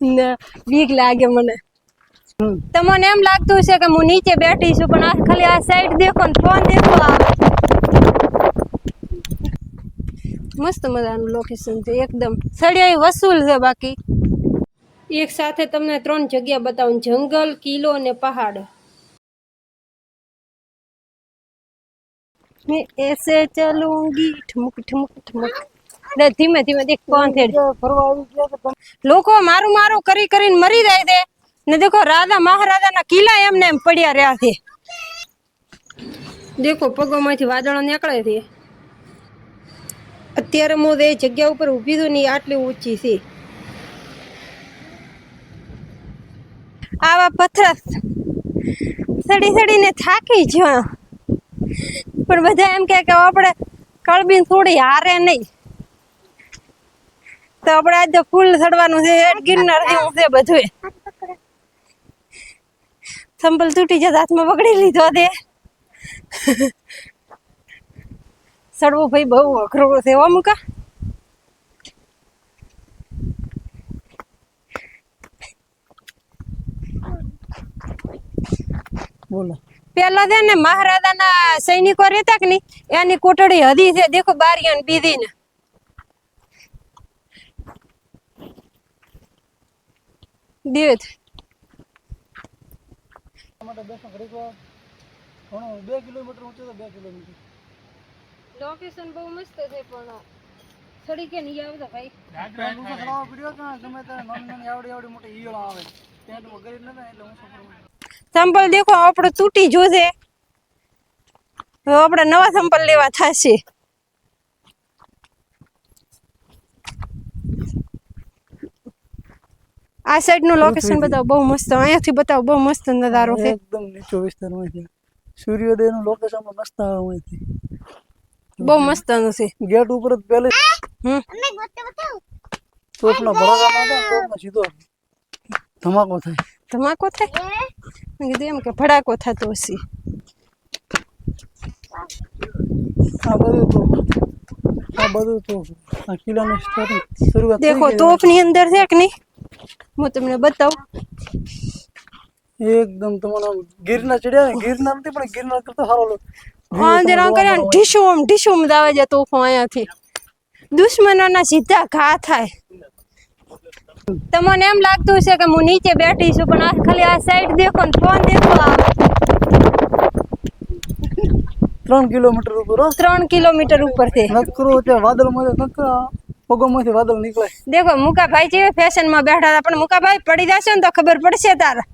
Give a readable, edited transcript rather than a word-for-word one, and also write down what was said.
ને બીક લાગે મને તમને એમ લાગતું છે કે હું નીચે બેઠી છું પણ આ ખાલી આ સાઈડ દેખો ને ફોન દેખો મસ્ત મજાનું લોકેશન છે એકદમ સડિયાઈ વસૂલ છે બાકી એક સાથે તમને 3 જગ્યા બતાવું જંગલ કિલ્લો અને પહાડ मैं ऐसे चलूंगी ठुमक ठुमक ठुमक ને ધીમે ધીમે દેખ કોણ છે લોકો મારું મારું કરી કરીને મરી જાય છે ને દેખો રાજા મહારાજાના કિલ્લા એમને એમ પડ્યા રહ્યા છે દેખો પગોમાંથી વાદળો નીકળે છે અત્યારે હું એ જગ્યા ઉપર ઊભી છું ને આટલી ઊંચી છે આવા પથ્થર સડી સડીને થાકી જ પણ બધા એમ કે આપણે કળબીન થોડી હારે નહીં તો આપણે આજે ફૂલ ચડવાનું છે ગિરનાર જેવું છે બધું સંભલ તૂટી જતા હાથમાં પકડી લીધો દે ચડવું ભાઈ બહુ અઘરું છે મુકા બોલો પેલા છે ને મહારાજાના સૈનિકો રહેતા કે નહીં એની કોટડી હદી છે દેખો બારીયાન બીધી ને દેખ 2 કિલોમીટર ઊંચો તો 2 કિલોમીટર લોકેશન બહુ મસ્ત છે પણ સડી કે નહીં આવતા ભાઈ ઊંચો ચડાવવા પડ્યો કે ગમે ત્યારે નાની આવડી મોટી ઈયળ આવે પેન્ટમાં ગરીબ નતા એટલે ઊંચો સંપલ દેખો આપણે તૂટી જોશે હવે આપણે નવા સંપલ લેવા થશે આ સાઈડ નું લોકેશન બતાવો બહુ મસ્ત અહીંયાથી બતાવો બહુ મસ્ત નજારો છે એકદમ નીચો વિસ્તારમાં છે સૂર્યોદય નું લોકેશન મસ્ત આવે અહીંથી બહુ મસ્ત છે ગેટ ઉપર જ પહેલે તોપના ભડાકા હતા તોપમાં સીધો ધમાકો થાય મેં કીધું એમ કે ભડાકો થતો હશે આ બધું તો આ કિલ્લાની શરૂઆત દેખો તોપની અંદર છે કે નહીં હું તમને બતાવું એકદમ તમને ગિરનાર ચડ્યા ને ગિરનાર નથી પણ ગિરનાર કરતા સારો આંધળા કર્યા ઢીશુમ દાવે છે તોફો અહીંયાથી દુશ્મનોના સીધા ઘા થાય તમને એમ લાગતું છે કે હું નીચે બેઠી છું પણ આ ખાલી આ સાઈડ દેખો ને ફોન દેખો 3 કિલોમીટર ઉપર 3 કિલોમીટર ઉપર છે નકરો ત્યાં વાદળમાં નકરા પગોમાંથી વાદળ નીકળે દેખો મુકાભાઈ જેવી ફેશનમાં બેઠા હતા પણ મુકાભાઈ પડી જશે ને તો ખબર પડશે તારા